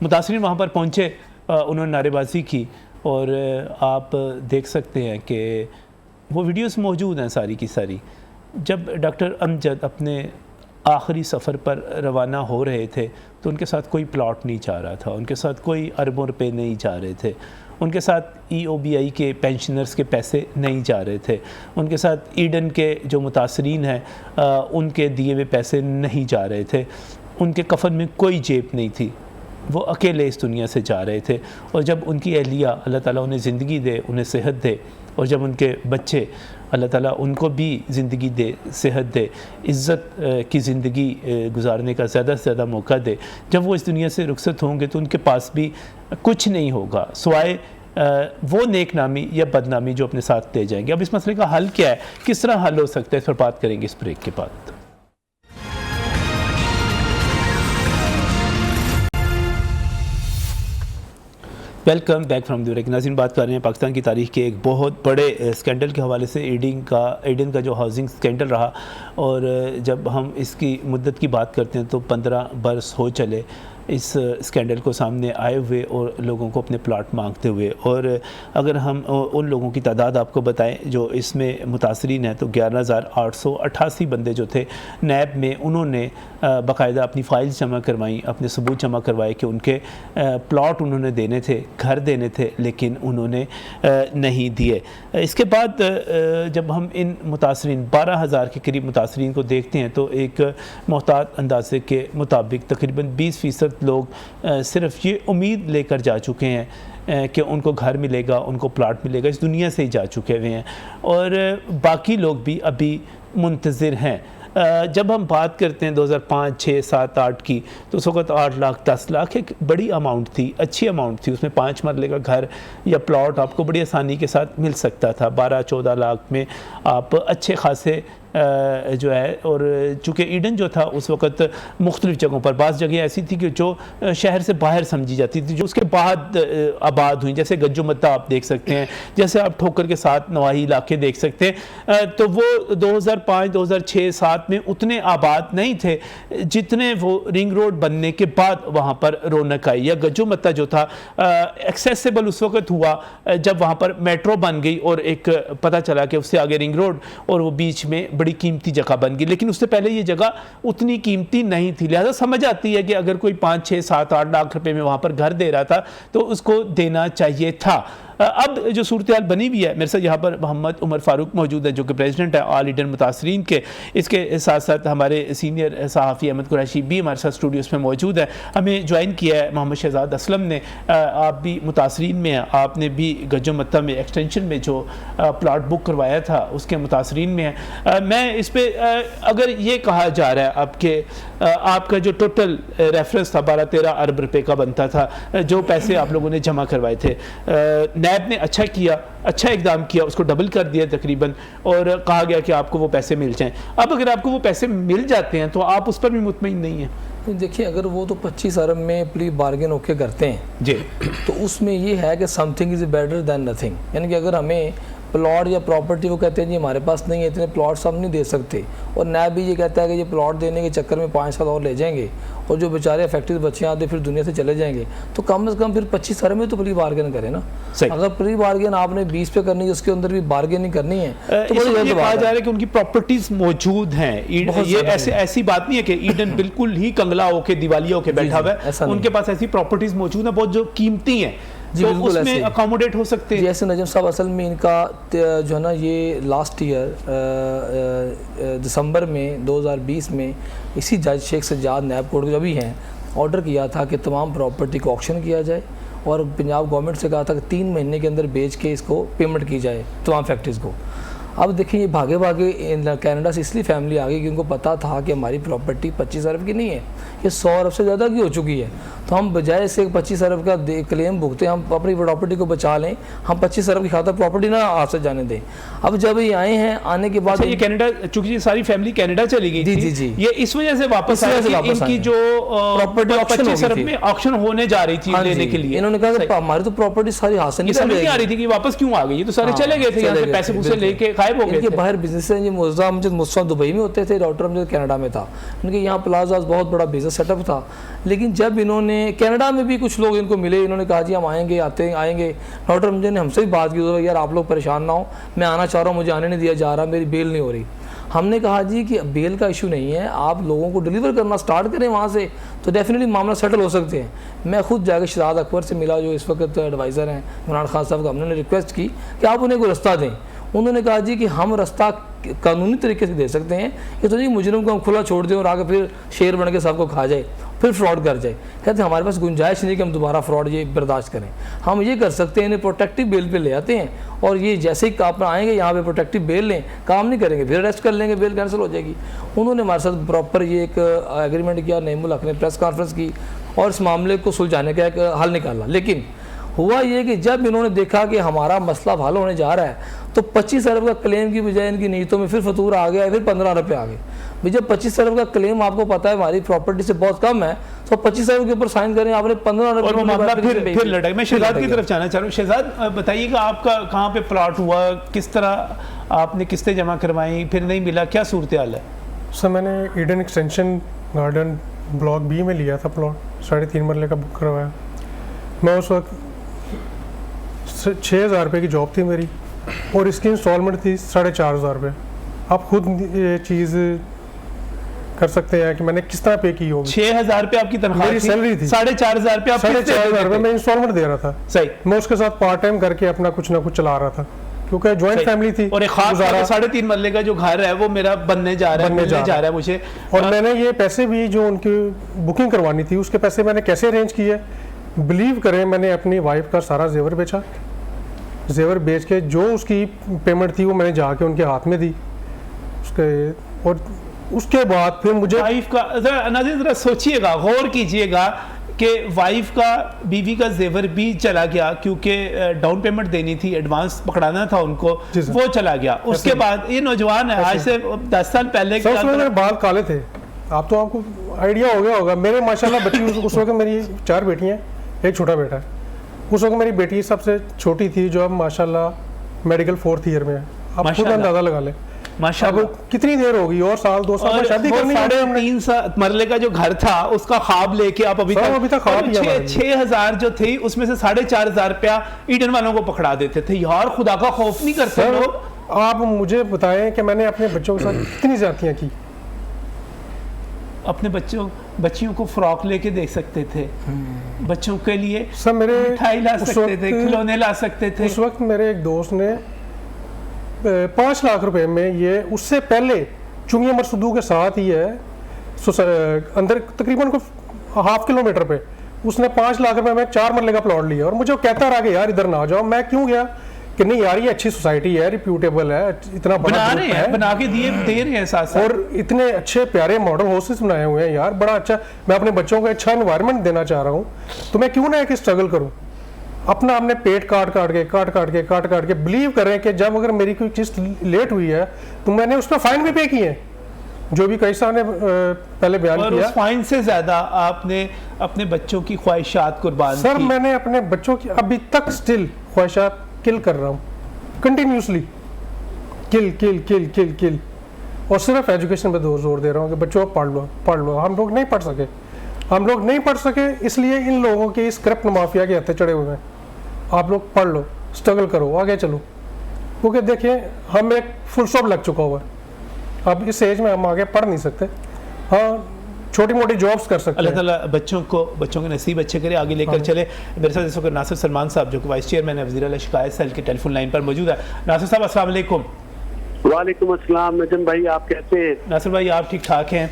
متاثرین وہاں پر پہنچے, انہوں نے نعرے بازی کی, اور آپ دیکھ سکتے ہیں کہ وہ ویڈیوز موجود ہیں ساری کی ساری. جب ڈاکٹر امجد اپنے آخری سفر پر روانہ ہو رہے تھے تو ان کے ساتھ کوئی پلاٹ نہیں جا رہا تھا, ان کے ساتھ کوئی اربوں روپے نہیں جا رہے تھے, ان کے ساتھ EOBI کے پینشنرز کے پیسے نہیں جا رہے تھے, ان کے ساتھ ایڈن کے جو متاثرین ہیں ان کے دیے ہوئے پیسے نہیں جا رہے تھے, ان کے کفن میں کوئی جیب نہیں تھی, وہ اکیلے اس دنیا سے جا رہے تھے. اور جب ان کی اہلیہ اللہ تعالیٰ انہیں زندگی دے, انہیں صحت دے, اور جب ان کے بچے اللہ تعالیٰ ان کو بھی زندگی دے, صحت دے, عزت کی زندگی گزارنے کا زیادہ سے زیادہ موقع دے, جب وہ اس دنیا سے رخصت ہوں گے تو ان کے پاس بھی کچھ نہیں ہوگا سوائے وہ نیک نامی یا بدنامی جو اپنے ساتھ لے جائیں گے. اب اس مسئلے کا حل کیا ہے, کس طرح حل ہو سکتا ہے, اس پر بات کریں گے اس بریک کے بعد. Welcome back from the break. ناظرین, بات کر رہے ہیں پاکستان کی تاریخ کے ایک بہت بڑے اسکینڈل کے حوالے سے, ایڈن کا جو ہاؤسنگ اسکینڈل رہا, اور جب ہم اس کی مدت کی بات کرتے ہیں تو 15 برس ہو چلے اس اسکینڈل کو سامنے آئے ہوئے اور لوگوں کو اپنے پلاٹ مانگتے ہوئے. اور اگر ہم ان لوگوں کی تعداد آپ کو بتائیں جو اس میں متاثرین ہیں تو 11,888 بندے جو تھے نیب میں, انہوں نے باقاعدہ اپنی فائلز جمع کروائیں, اپنے ثبوت جمع کروائے کہ ان کے پلاٹ انہوں نے دینے تھے, گھر دینے تھے, لیکن انہوں نے نہیں دیے. اس کے بعد جب ہم ان متاثرین 12,000 کے قریب متاثرین کو دیکھتے ہیں تو ایک محتاط اندازے کے مطابق تقریباً 20% لوگ صرف یہ امید لے کر جا چکے ہیں کہ ان کو گھر ملے گا, ان کو پلاٹ ملے گا, اس دنیا سے ہی جا چکے ہوئے ہیں, اور باقی لوگ بھی ابھی منتظر ہیں. جب ہم بات کرتے ہیں 2005, 6, 7, 8 کی تو اس وقت 8 لاکھ 10 لاکھ ایک بڑی اماؤنٹ تھی, اچھی اماؤنٹ تھی. اس میں 5 مرلے کا گھر یا پلاٹ آپ کو بڑی آسانی کے ساتھ مل سکتا تھا. 12-14 لاکھ میں آپ اچھے خاصے جو ہے, اور چونکہ ایڈن جو تھا اس وقت مختلف جگہوں پر, بعض جگہیں ایسی تھی کہ جو شہر سے باہر سمجھی جاتی تھی, جو اس کے بعد آباد ہوئیں, جیسے گجو متا آپ دیکھ سکتے ہیں, جیسے آپ ٹھوکر کے ساتھ نواحی علاقے دیکھ سکتے ہیں, تو وہ 2005, 2006, 7 میں اتنے آباد نہیں تھے جتنے وہ رنگ روڈ بننے کے بعد وہاں پر رونق آئی. یا گجو متا جو تھا ایکسیسیبل اس وقت ہوا جب وہاں پر میٹرو بن گئی اور ایک پتہ چلا کہ اس سے آگے رنگ روڈ اور وہ بیچ میں بڑی قیمتی جگہ بن گئی, لیکن اس سے پہلے یہ جگہ اتنی قیمتی نہیں تھی. لہذا سمجھ آتی ہے کہ اگر کوئی 5, 6, 7, 8 لاکھ روپے میں وہاں پر گھر دے رہا تھا تو اس کو دینا چاہیے تھا. اب جو صورتحال بنی ہوئی ہے, میرے ساتھ یہاں پر محمد عمر فاروق موجود ہے جو کہ پریزیڈنٹ ہے آل ایڈن متاثرین کے. اس کے ساتھ ساتھ ہمارے سینئر صحافی احمد قریشی بھی ہمارے ساتھ اسٹوڈیوز میں موجود ہے. ہمیں جوائن کیا ہے محمد شہزاد اسلم نے. آپ بھی متاثرین میں ہیں, آپ نے بھی گجو متا میں ایکسٹینشن میں جو پلاٹ بک کروایا تھا اس کے متاثرین میں ہیں. میں اس پہ اگر یہ کہا جا رہا ہے اب کہ آپ کا جو ٹوٹل ریفرنس تھا 12-13 ارب روپے کا بنتا تھا, جو پیسے آپ لوگوں نے جمع کروائے تھے, نیب نے اچھا کیا, اچھا اقدام کیا, اس کو ڈبل کر دیا تقریباً, اور کہا گیا کہ آپ کو وہ پیسے مل جائیں. اب اگر آپ کو وہ پیسے مل جاتے ہیں تو آپ اس پر بھی مطمئن نہیں ہیں. دیکھیے, اگر وہ تو 25 ارب میں پلی بارگین ہو کے کرتے ہیں جی, تو اس میں یہ ہے کہ some thing is better than nothing. یعنی کہ اگر ہمیں پلاٹ یا پراپرٹی, وہ کہتے ہیں جی ہمارے پاس نہیں ہے اتنے پلاٹس, ہم نہیں دے سکتے, اور نیب بھی یہ کہتا ہے کہ یہ پلاٹ دینے کے چکر میں 5 سال اور لے جائیں گے, اور جو بیچارے افیکٹڈ بچے آتے پھر دنیا سے چلے جائیں گے, تو کم از کم پھر 25 ارب میں تو پلی بارگین کریں نا. اگر پلی بارگین آپ نے 20 پہ کرنی ہے, اس کے اندر بھی بارگیننگ کرنی ہے, تو یہ کہا جا رہا ہے کہ ان کی پراپرٹیز موجود ہیں. یہ ایسی بات نہیں ہے کہ ایڈن بالکل ہی کنگلا ہو کے دیوالیہ ہو کے بیٹھا ہوا ہے, ان کے پاس ایسی پراپرٹیز موجود ہیں بہت جو قیمتی ہیں, تو اس میں اکاموڈیٹ ہو سکتے ہیں. جیسے نجم صاحب اصل میں ان کا جو ہے نا یہ لاسٹ ایئر دسمبر میں 2020 میں اسی جج شیخ سجاد نیب کورٹ کے جو بھی ہیں آرڈر کیا تھا کہ تمام پراپرٹی کو آکشن کیا جائے, اور پنجاب گورنمنٹ سے کہا تھا کہ 3 مہینے کے اندر بیچ کے اس کو پیمنٹ کی جائے تمام فیکٹریز کو. اب دیکھیں یہ بھاگے کینیڈا سے اس لیے فیملی آ گئی کہ ان کو پتا تھا کہ ہماری پراپرٹی 25 ارب کی نہیں ہے, یہ 100 ارب سے زیادہ کی ہو چکی ہے, تو ہم بجائے سے 25 ارب کا کلیم بھگتے ہم اپنی پراپرٹی کو بچا لیں, ہم 25 ارب کی خاطر پراپرٹی نہ ہاتھ سے جانے دیں. اب جب یہ آئے ہیں, آنے کے بعد یہ کینیڈا, چونکہ یہ ساری فیملی کینیڈا چلی گئی تھی, جی یہ اس وجہ سے واپس آئے کہ ان کی جو پراپرٹی 25 ارب میں آکشن ہونے جا رہی تھی لینے کے لیے, انہوں نے کہا کہ ہماری تو پراپرٹی ساری ہاتھ سے نہیں آ رہی تھی کہ واپس کیوں آ گئی, یہ تو سارے چلے گئے تھے یہاں سے پیسے پوسے لے کے. غائب ہو گئے ان کے تھے. باہر بزنس ہیں. یہ معزہ امجد مصطفیٰ دبئی میں ہوتے تھے, ڈاکٹر امجد کینیڈا میں تھا. ان کے یہاں پلازاز بہت بڑا بزنس سیٹ اپ تھا. لیکن جب انہوں نے کینیڈا میں بھی کچھ لوگ ان کو ملے, انہوں نے کہا جی ہم آئیں گے آئیں گے. ڈاکٹر امجد نے ہم سے بھی بات کی, یار آپ لوگ پریشان نہ ہو, میں آنا چاہ رہا ہوں, مجھے آنے نہیں دیا جا رہا, میری بیل نہیں ہو رہی. ہم نے کہا جی کہ بیل کا ایشو نہیں ہے, آپ لوگوں کو ڈیلیور کرنا سٹارٹ کریں وہاں سے, تو ڈیفینیٹلی معاملہ سیٹل ہو سکتے ہیں. میں خود جا کے شہزاد اکبر سے ملا جو اس وقت ایڈوائزر ہیں عمران خان صاحب کا, ہم نے ریکویسٹ کی کہ آپ انہیں کوئی رستہ دیں. انہوں نے کہا جی کہ ہم رستہ قانونی طریقے سے دے سکتے ہیں, یہ تو نہیں مجرم کو ہم کھلا چھوڑ دیں اور آگے پھر شیر بن کے سب کو کھا جائے, پھر فراڈ کر جائے. کہتے ہیں ہمارے پاس گنجائش نہیں کہ ہم دوبارہ فراڈ یہ برداشت کریں. ہم یہ کر سکتے ہیں, انہیں پروٹیکٹیو بیل پہ لے آتے ہیں, اور یہ جیسے ہی آپ آئیں گے یہاں پہ پروٹیکٹیو بیل لیں, کام نہیں کریں گے پھر اریسٹ کر لیں گے, بیل کینسل ہو جائے گی. انہوں نے ہمارے ساتھ پراپر یہ ایک ایگریمنٹ کیا, نعیم الحق نے پریس کانفرنس کی اور اس معاملے کو سلجھانے کا ایک حل نکالا. لیکن ہوا یہ کہ جب انہوں نے دیکھا کہ ہمارا مسئلہ حل ہونے جا رہا ہے, تو 25 ارب کا کلیم کی بجائے ان کی نیتوں میں پھر فطور آ گیا ہے, پھر 15 ارب پہ آ گئے. جب 25 ارب کا کلیم آپ کو پتا ہے ہماری پراپرٹی سے بہت کم ہے, تو 25 ارب کے اوپر سائن کریں, آپ نے 15 ارب اور وہ معاملہ پھر لڑا. میں شہزاد کی طرف جانا چاہ رہا ہوں. شہزاد بتائیے گا آپ کا کہاں پہ پلاٹ ہوا, کس طرح آپ نے قسطیں جمع کروائیں, پھر نہیں ملا, کیا صورتحال ہے؟ سر میں نے Eden extension garden block B میں لیا تھا پلاٹ, 3.5 مرلے کا بک کروایا. میں اس وقت 6,000 روپے کی جاب تھی میری, اور اس کی انسٹالمنٹ تھی 4,500 روپے. آپ خود یہ چیز کر سکتے ہیں کہ میں نے کس طرح پے کی ہوگی. 6,000 روپے آپ کی تنخواہ میری سیلری تھی, 4,500 روپے آپ 4,500 روپے میں انسٹالمنٹ دے رہا تھا. صحیح. میں اس کے ساتھ پارٹ ٹائم کر کے اپنا کچھ نہ کچھ چلا رہا تھا, کیونکہ جوائنٹ فیملی تھی. اور ایک خواب 3.5 مرلے کا جو گھر ہے وہ میرا بننے جا رہا ہے مجھے. اور میں نے یہ پیسے بھی جو ان کی بکنگ کروانی تھی, اس کے پیسے میں نے کیسے ارینج کیے, بلیو کریں میں نے اپنی وائف کا سارا زیور بیچا. زیور بیچ کے جو اس کی پیمنٹ تھی وہ میں نے جا کے ان کے ہاتھ میں دی اس کے, اور اس کے بعد پھر مجھے وائف کا ذرا سوچئے گا, غور کیجئے گا کہ وائف کا, بیوی کا زیور بھی چلا گیا کیونکہ ڈاؤن پیمنٹ دینی تھی, ایڈوانس پکڑانا تھا ان کو, وہ چلا گیا. اس کے بعد یہ نوجوان ہے, آج سے 10 سال پہلے میرے بال کالے تھے, آپ کو آئیڈیا ہو گیا ہوگا. میرے ماشاءاللہ بچی, اس وقت میری 4 بیٹی ہیں, ایک چھوٹا بیٹا ہے. اس وقت میری بیٹی سب سے چھوٹی تھی, جو اب ماشاءاللہ میڈیکل 4th ایئر میں ہے. آپ خود اندازہ لگا لیں اب کتنی دیر ہوگی, اور 2 سال میں شادی کرنی ہے. 3 مرلے کا جو گھر تھا اس کا خواب لے کے آپ ابھی تک 6,000 جو تھی اس میں سے 4,500 روپیہ ایڈن والوں کو پکڑا دیتے تھے. یار خدا کا خوف نہیں کرتے لوگ. آپ مجھے بتائیں کہ میں نے اپنے بچوں کے ساتھ کتنی زیادتیاں کی. اپنے بچیوں کو فراک لے کے دے سکتے تھے, بچوں کے لیے سر میرے مٹھائی لا سکتے تھے, کھلونے لا سکتے تھے. اس وقت میرے ایک دوست نے 5 لاکھ روپے میں, یہ اس سے پہلے چنگی مرسدو کے ساتھ ہی ہے اندر تقریباً 0.5 کلومیٹر پہ, اس نے 5 لاکھ روپے میں 4 مرلے کا پلاٹ لیا. اور مجھے وہ کہتا رہا کہ یار ادھر نہ آ جاؤ. میں کیوں گیا کہ نہیں یار یہ اچھی سوسائٹی ہے, ریپیوٹیبل ہے, اتنا بڑا بنا کے دے رہے ہیں ساتھ, اور اتنے اچھے پیارے ماڈل ہاؤسز بنائے ہوئے ہیں یار, بڑا اچھا. میں اپنے بچوں کو اچھا انوائرمنٹ دینا چاہ رہا ہوں, تو میں کیوں نہ ایک اسٹرگل کروں. اپنا ہم نے پیٹ کاٹ کے بلیو کریں کہ جب اگر میری کوئی چیز لیٹ ہوئی ہے تو میں نے اس پہ فائن بھی پے کیے ہیں, جو بھی کئی صاحب نے پہلے بیان کیا. اور اس فائن سے زیادہ آپ نے اپنے بچوں کی خواہشات قربان کی. سر میں نے اپنے بچوں کی ابھی تک سٹل خواہشات کل کر رہا ہوں, کنٹینیوسلی کل, اور صرف ایجوکیشن پہ زور دے رہا ہوں کہ بچوں پڑھ لو. ہم لوگ نہیں پڑھ سکے اس لیے ان لوگوں کے اس کرپٹ مافیا کے ہتھے چڑھے ہوئے ہیں. آپ لوگ پڑھ لو, اسٹرگل کرو, آگے چلو, کیونکہ دیکھیں ہم ایک فل اسٹاپ لگ چکا ہوا ہے. اب اس ایج میں ہم آگے پڑھ نہیں سکتے, ہاں چھوٹی موٹی جابس کر سکتے ہیں. اللہ تعالیٰ بچوں کے نصیب اچھے کرے, آگے لے کر چلے. میرے ساتھ اس وقت ناصر سلمان صاحب جو کہ وائس چیئرمین وزیر اعلیٰ شکایت سیل کے ٹیلی فون لائن پر موجود ہے. ناصر صاحب السلام علیکم. وعلیکم السلام. نجم بھائی آپ کیسے ہیں؟ ناصر بھائی آپ ٹھیک ٹھاک ہیں؟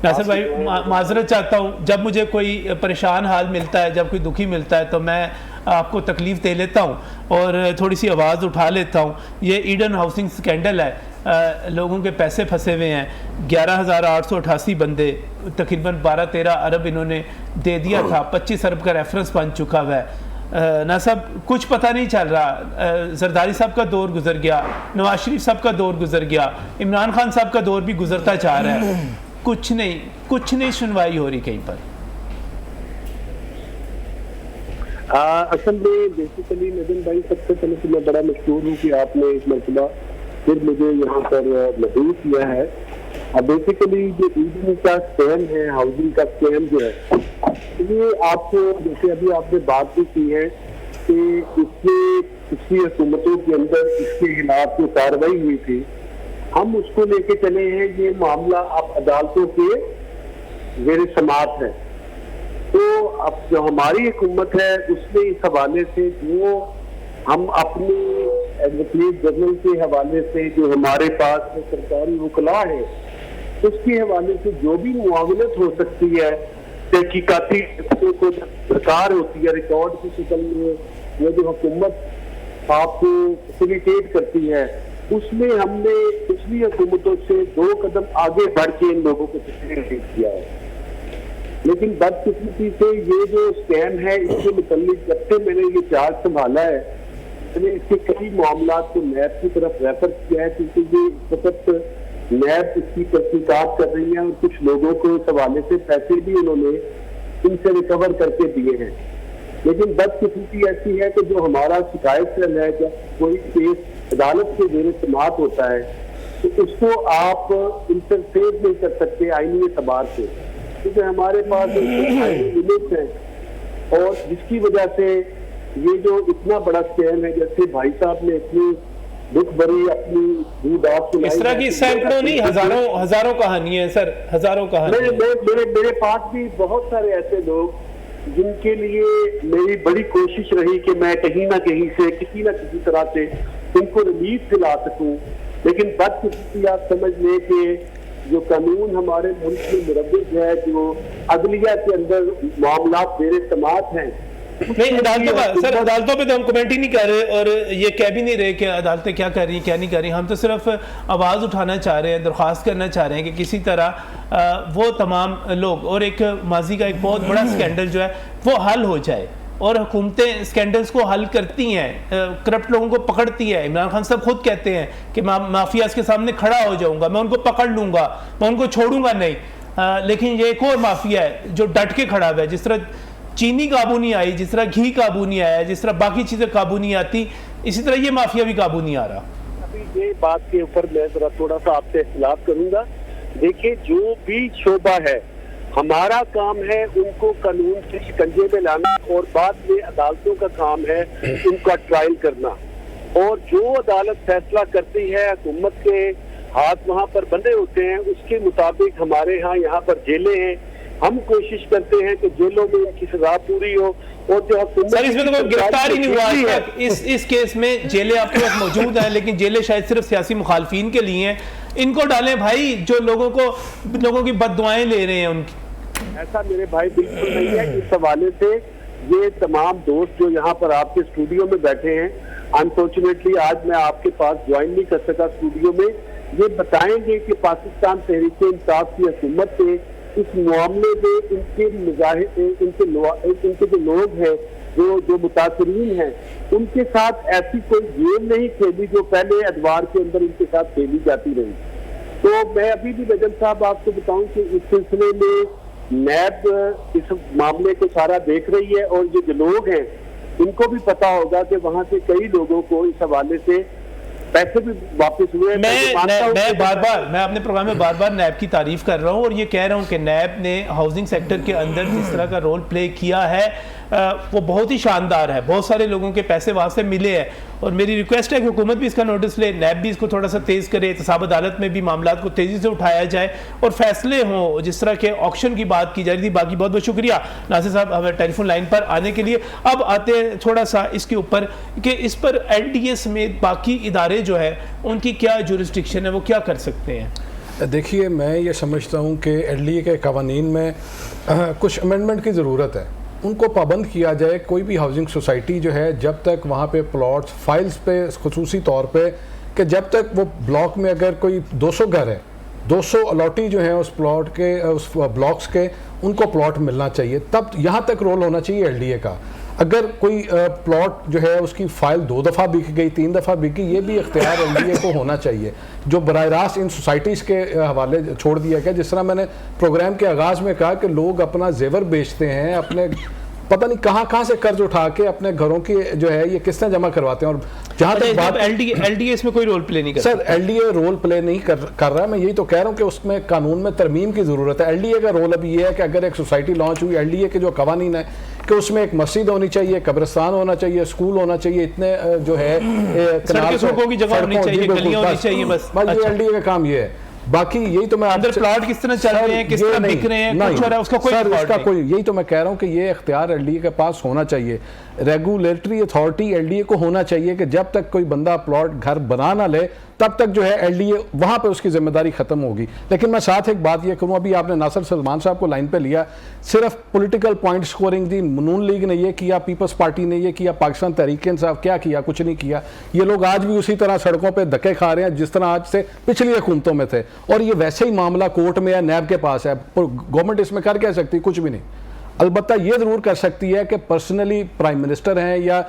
ناصر بھائی معذرت چاہتا ہوں, جب مجھے کوئی پریشان حال ملتا ہے, جب کوئی دکھی ملتا ہے تو میں آپ کو تکلیف دے لیتا ہوں اور تھوڑی سی آواز اٹھا لیتا ہوں. یہ ایڈن ہاؤسنگ سکینڈل ہے, لوگوں کے پیسے پھنسے ہوئے ہیں. 11,888 بندے, تقریباً 12-13 ارب انہوں نے دے دیا تھا, 25 ارب کا ریفرنس بن چکا ہوا ہے. نا صاحب کچھ پتہ نہیں چل رہا. زرداری صاحب کا دور گزر گیا, نواز شریف صاحب کا دور گزر گیا, عمران خان صاحب کا دور بھی گزرتا جا رہا ہے, کچھ نہیں سنوائی ہو رہی کہیں پر. اصل میں بیسیکلی نجم بھائی سب سے پہلے تو میں بڑا مشکور ہوں کہ آپ نے اس مرتبہ پھر مجھے یہاں پر مدعو کیا ہے. اب بیسیکلی جو ایڈن کا اسکیم ہے, ہاؤسنگ کا اسکیم جو ہے, یہ آپ کو جیسے ابھی آپ نے بات بھی کی ہے کہ اس میں پچھلی حکومتوں کے اندر اس کے خلاف جو کارروائی ہوئی تھی, ہم اس کو لے کے چلے ہیں. یہ معاملہ اب عدالتوں کے زیر سماعت ہے. تو اب جو ہماری حکومت ہے اس میں اس حوالے سے جو ہم اپنے ایڈوکیٹ جنرل کے حوالے سے جو ہمارے پاس سرکاری وکلاء ہے اس کے حوالے سے جو بھی معاونت ہو سکتی ہے, تحقیقاتی کو درکار ہوتی ہے ریکارڈ کی شکل میں, یہ جو حکومت آپ کو فیسیلیٹیٹ کرتی ہے, اس میں ہم نے پچھلی حکومتوں سے 2 قدم آگے بڑھ کے ان لوگوں کو فیسیلیٹیٹ کیا ہے. لیکن بدقسمتی سے یہ جو اسکیم ہے اس کے متعلق جب سے میں نے یہ چارج سنبھالا ہے میں نے اس کے کئی معاملات کو نیب کی طرف ریفر کیا ہے, کیونکہ یہ اس وقت نیب اس کی تحقیقات کر رہی ہیں اور کچھ لوگوں کو اس حوالے سے پیسے بھی انہوں نے ان سے ریکور کر کے دیے ہیں. لیکن بدقسمتی ایسی ہے کہ جو ہمارا شکایت سیل ہے, جب کوئی کیس عدالت کے زیر سماعت ہوتا ہے تو اس کو آپ انٹرفیئر نہیں کر سکتے آئینی اعتبار سے, کیونکہ ہمارے پاس آئینی لمٹس ہیں, اور جس کی وجہ سے یہ جو اتنا بڑا اسکیم ہے, جیسے بھائی صاحب نے اتنی دکھ بھری اپنی دودھ آپ اس طرح کی سینکڑوں نہیں ہزاروں کہانیاں ہیں سر, ہزاروں کہانیاں. میرے پاس بھی بہت سارے ایسے لوگ جن کے لیے میری بڑی کوشش رہی کہ میں کہیں نہ کہیں سے کسی نہ کسی طرح سے ان کو ریلیف دلا سکوں, لیکن بدقسمتی آپ سمجھ لیں کہ جو قانون ہمارے ملک میں مربوط ہے, جو عدلیہ کے اندر معاملات زیر سماعت ہیں, نہیں عدالتوں پہ تو ہم کمنٹ ہی نہیں کر رہے اور یہ کہہ بھی نہیں رہے کہ عدالتیں کیا کر رہی ہیں کیا نہیں کر رہی. ہم تو صرف آواز اٹھانا چاہ رہے ہیں, درخواست کرنا چاہ رہے ہیں کہ کسی طرح وہ تمام لوگ, اور ایک ماضی کا ایک بہت بڑا سکینڈل جو ہے وہ حل ہو جائے, اور حکومتیں سکینڈلز کو حل کرتی ہیں, کرپٹ لوگوں کو پکڑتی ہے. عمران خان صاحب خود کہتے ہیں کہ میں مافیاز کے سامنے کھڑا ہو جاؤں گا, میں ان کو پکڑ لوں گا, میں ان کو چھوڑوں گا نہیں. لیکن یہ ایک اور مافیا ہے جو ڈٹ کے کھڑا ہوا ہے. جس طرح چینی قابو نہیں آئی, جس طرح گھی قابو نہیں آیا, جس طرح باقی چیزیں قابو نہیں آتی, اسی طرح یہ مافیا بھی قابو نہیں آ رہا. ابھی یہ بات کے اوپر میں ذرا تھوڑا سا آپ سے اختلاف کروں گا. دیکھیں, جو بھی شعبہ ہے ہمارا کام ہے ان کو قانون سے شکنجے میں لانا, اور بعد میں عدالتوں کا کام ہے ان کا ٹرائل کرنا, اور جو عدالت فیصلہ کرتی ہے حکومت کے ہاتھ وہاں پر بندے ہوتے ہیں, اس کے مطابق ہمارے ہاں یہاں پر جیلیں ہیں. ہم کوشش کرتے ہیں کہ جیلوں میں ان کی سزا پوری ہو, اور جو حکومت سر اس میں تو کوئی گرفتار ہی نہیں ہوا آج تک. اس کیس میں جیلیں آپ کے پاس موجود ہیں, لیکن جیلیں شاید صرف سیاسی مخالفین کے لیے ہیں. ان کو ڈالیں بھائی جو لوگوں کی بد دعائیں لے رہے ہیں ان کی. ایسا میرے بھائی بالکل نہیں ہے. اس حوالے سے یہ تمام دوست جو یہاں پر آپ کے اسٹوڈیو میں بیٹھے ہیں, انفارچونیٹلی آج میں آپ کے پاس جوائن نہیں کر سکا اسٹوڈیو میں, یہ بتائیں گے کہ پاکستان تحریک انصاف کی حکومت سے اس معاملے میں ان کے جو لوگ ہیں جو متاثرین ہیں ان کے ساتھ ایسی کوئی گیم نہیں کھیلی جو پہلے ادوار کے اندر ان کے ساتھ کھیلی جاتی رہی. تو میں ابھی بھی نجم صاحب آپ کو بتاؤں کہ اس سلسلے میں نیب اس معاملے کو سارا دیکھ رہی ہے, اور یہ جو لوگ ہیں ان کو بھی پتا ہوگا کہ وہاں سے کئی لوگوں کو اس حوالے سے پیسے بھی واپس ہوئے. میں اپنے پروگرام میں بار بار نیب کی تعریف کر رہا ہوں, اور یہ کہہ رہا ہوں کہ نیب نے ہاؤسنگ سیکٹر کے اندر جس طرح کا رول پلے کیا ہے وہ بہت ہی شاندار ہے. بہت سارے لوگوں کے پیسے وہاں سے ملے ہیں, اور میری ریکویسٹ ہے کہ حکومت بھی اس کا نوٹس لے, نیب بھی اس کو تھوڑا سا تیز کرے, احتساب عدالت میں بھی معاملات کو تیزی سے اٹھایا جائے اور فیصلے ہوں. جس طرح کے آکشن کی بات کی جا رہی تھی. باقی بہت بہت شکریہ ناصر صاحب ہمیں ٹیلی فون لائن پر آنے کے لیے. اب آتے ہیں تھوڑا سا اس کے اوپر کہ اس پر این ڈی اے سمیت باقی ادارے جو ہے ان کی کیا جورسڈکشن ہے, وہ کیا کر سکتے ہیں. دیکھیے میں یہ سمجھتا ہوں کہ این ڈی اے کے قوانین میں کچھ امینڈمنٹ کی ضرورت ہے. ان کو پابند کیا جائے. کوئی بھی ہاؤسنگ سوسائٹی جو ہے جب تک وہاں پہ پلاٹس فائلز پہ خصوصی طور پہ کہ جب تک وہ بلاک میں اگر کوئی 200 گھر ہے 200 الاٹی جو ہیں اس پلاٹ کے اس بلاکس کے ان کو پلاٹ ملنا چاہیے. تب یہاں تک رول ہونا چاہیے ایل ڈی اے کا. اگر کوئی پلاٹ جو ہے اس کی فائل 2 دفعہ بک گئی 3 دفعہ بک گئی, یہ بھی اختیار ایل ڈی اے کو ہونا چاہیے جو براہ راست ان سوسائٹیز کے حوالے چھوڑ دیا گیا. جس طرح میں نے پروگرام کے آغاز میں کہا کہ لوگ اپنا زیور بیچتے ہیں, اپنے پتہ نہیں کہاں سے قرض اٹھا کے اپنے گھروں کی جو ہے یہ قسطیں جمع کرواتے ہیں. اور جہاں تک بات ایل ڈی اے اس میں کوئی رول پلے نہیں کرتا. Sir L D A role play نہیں کر رہا ہے, میں یہی تو کہہ رہا ہوں کہ اس میں قانون میں ترمیم کی ضرورت ہے. ایل ڈی اے کا رول ابھی یہ ہے کہ اگر ایک سوسائٹی لانچ ہوئی, ایل ڈی اے کے جو قوانین ہیں کہ اس میں ایک مسجد ہونی چاہیے, قبرستان ہونا چاہیے, اسکول ہونا چاہیے, اتنے جو ہے سڑکوں کی جگہ ہونی چاہیے, گلیاں ہونی چاہیے, بس یہ ایل ڈی اے کا کام یہ ہے. باقی یہی تو میں اندر پلاٹ کس طرح چل رہے ہیں, کس طرح بک رہے ہیں, کچھ ہو رہا ہے, اس کا کوئی ریکارڈ نہیں. یہی تو میں کہہ رہا ہوں کہ یہ اختیار ایل ڈی اے کے پاس ہونا چاہیے. ریگولیٹری اتھارٹی ایل ڈی اے کو ہونا چاہیے کہ جب تک کوئی بندہ پلاٹ گھر بنا نہ لے تب تک جو ہے ایل ڈی اے وہاں پہ اس کی ذمہ داری ختم ہوگی. لیکن میں ساتھ ایک بات یہ کروں, ابھی آپ نے ناصر سلمان صاحب کو لائن پہ لیا, صرف پولیٹیکل پوائنٹ سکورنگ دی, نون لیگ نے یہ کیا, پیپلز پارٹی نے یہ کیا, پاکستان تحریک انصاف کیا کیا, کچھ نہیں کیا. یہ لوگ آج بھی اسی طرح سڑکوں پہ دھکے کھا رہے ہیں جس طرح آج سے پچھلی حکومتوں میں تھے. اور یہ ویسے ہی معاملہ کورٹ میں ہے, نیب کے پاس ہے, گورنمنٹ اس میں کر کیا سکتی, کچھ بھی نہیں. البتہ یہ ضرور کر سکتی ہے کہ پرسنلی پرائم منسٹر ہیں یا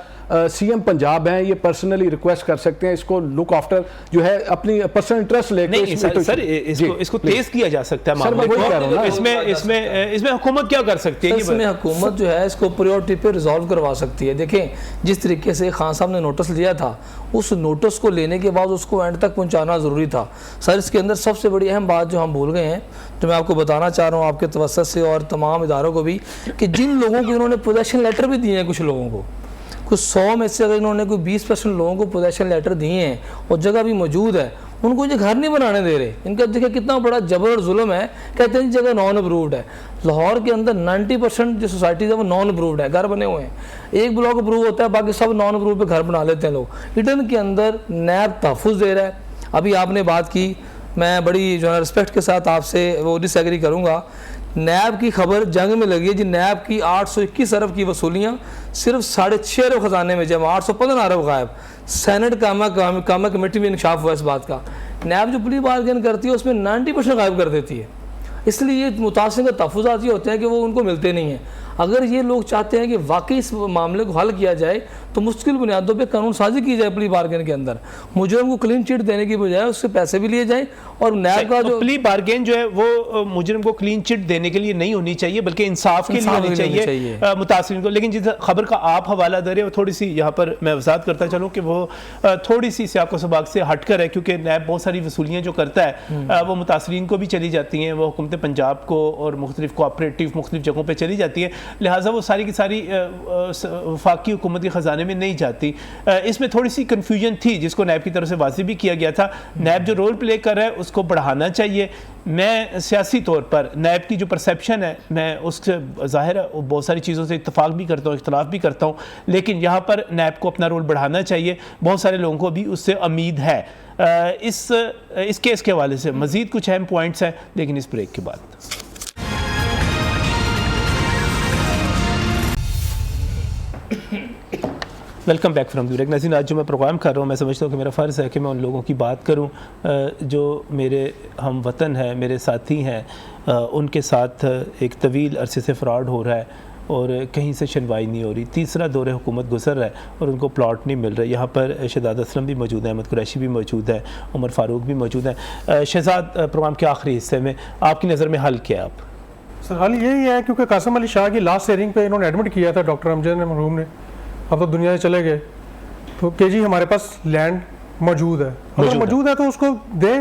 سی ایم پنجاب ہیں, یہ پرسنلی ریکویسٹ کر سکتے ہیں اس کو لک آفٹر جو ہے اپنی پرسنل انٹرسٹ لے کے. سر اس کو تیز کیا جا سکتا ہے معاملے کو. اس میں حکومت کیا کر سکتی ہے؟ اس میں حکومت جو ہے اس کو پریورٹی پہ ریزالو کروا سکتی ہے. دیکھیں جس طریقے سے خان صاحب نے نوٹس لیا تھا, اس نوٹس کو لینے کے بعد اس کو اینڈ تک پہنچانا ضروری تھا. سر اس کے اندر سب سے بڑی اہم بات جو ہم بھول گئے ہیں, جو میں آپ کو بتانا چاہ رہا ہوں آپ کے توسط سے اور تمام اداروں کو بھی, کہ جن لوگوں کو انہوں نے پوزیشن لیٹر بھی دیے ہیں, کچھ لوگوں کو, کچھ 100 میں سے اگر انہوں نے کوئی 20% لوگوں کو پوزیشن لیٹر دیے ہیں اور جگہ بھی موجود ہے, ان کو یہ گھر نہیں بنانے دے رہے. ان کا دیکھیں کتنا بڑا جبر اور ظلم ہے. کہتے ہیں جگہ نان اپرووڈ ہے. لاہور کے اندر 90% جو سوسائٹیز ہیں وہ نان اپرووڈ ہے, گھر بنے ہوئے ہیں. ایک بلاک اپروو ہوتا ہے, باقی سب نان اپروو پہ گھر بنا لیتے ہیں لوگ. ایڈن کے اندر نیب تحفظ دے رہا ہے. ابھی آپ نے بات کی, میں بڑی جو ہے رسپیکٹ کے ساتھ آپ سے وہ ڈس ایگری کروں گا. نیب کی خبر جنگ میں لگی ہے جی. نیب کی 821 ارب کی وصولیاں صرف 6.5 ارب خزانے میں جمع, 815 ارب غائب. سینٹ کامہ کمیٹی میں انکشاف ہوا اس بات کا. نیب جو پلی بارگین کرتی ہے اس میں 90% غائب کر دیتی ہے. اس لیے یہ متاثرین کے تحفظات یہ ہوتے ہیں کہ وہ ان کو ملتے نہیں ہیں. اگر یہ لوگ چاہتے ہیں کہ واقعی اس معاملے کو حل کیا جائے تو مستقل بنیادوں پہ قانون سازی کی جائے پلی بارگین کے اندر. مجرم کو کلین چٹ دینے کی بجائے اس سے پیسے بھی لیے جائیں. اور نیب کا جو پلی بارگین جو ہے وہ مجرم کو کلین چٹ دینے کے لیے نہیں ہونی چاہیے بلکہ انصاف کے لیے ہونی چاہیے متاثرین کو. لیکن جس خبر کا آپ حوالہ دے رہے ہیں وہ تھوڑی سی یہاں پر میں وضاحت کرتا چلوں کہ وہ تھوڑی سی سیاق و سباق سے ہٹ کر ہے, کیونکہ نیب بہت ساری وصولیاں جو کرتا ہے وہ متاثرین کو بھی چلی جاتی ہیں, وہ حکومت پنجاب کو اور مختلف کوآپریٹیو مختلف جگہوں پہ چلی جاتی ہے, لہٰذا وہ ساری کی ساری وفاقی حکومت کے خزانے میں نہیں جاتی. اس میں تھوڑی سی کنفیوژن تھی جس کو نیب کی طرف سے واضح بھی کیا گیا تھا. نیب جو رول پلے کر رہا ہے اس کو بڑھانا چاہیے. میں سیاسی طور پر نیب کی جو پرسیپشن ہے میں اس سے ظاہر ہے بہت ساری چیزوں سے اتفاق بھی کرتا ہوں, اختلاف بھی کرتا ہوں, لیکن یہاں پر نیب کو اپنا رول بڑھانا چاہیے. بہت سارے لوگوں کو بھی اس سے امید ہے. اس کیس کے حوالے سے مزید کچھ اہم پوائنٹس ہیں لیکن اس بریک کے بعد. Welcome back from the break. ناظرین, آج جو میں پروگرام کر رہا ہوں میں سمجھتا ہوں کہ میرا فرض ہے کہ میں ان لوگوں کی بات کروں جو میرے ہم وطن ہیں, میرے ساتھی ہیں, ان کے ساتھ ایک طویل عرصے سے فراڈ ہو رہا ہے اور کہیں سے سنوائی نہیں ہو رہی. تیسرا دور حکومت گزر رہا ہے اور ان کو پلاٹ نہیں مل رہا. یہاں پر شہزاد اسلم بھی موجود ہیں, احمد قریشی بھی موجود ہیں, عمر فاروق بھی موجود ہیں. شہزاد, پروگرام کے آخری حصے میں آپ کی نظر میں حل کیا؟ آپ سر حل یہی ہے کیونکہ قاسم علی شاہ کی لاسٹ ہیئرنگ پہ انہوں نے ایڈمٹ کیا تھا ڈاکٹر امجد نے, مرحوم نے, اب تو دنیا سے چلے گئے, تو کہ جی ہمارے پاس لینڈ موجود ہے, اگر موجود ہے تو اس کو دیں.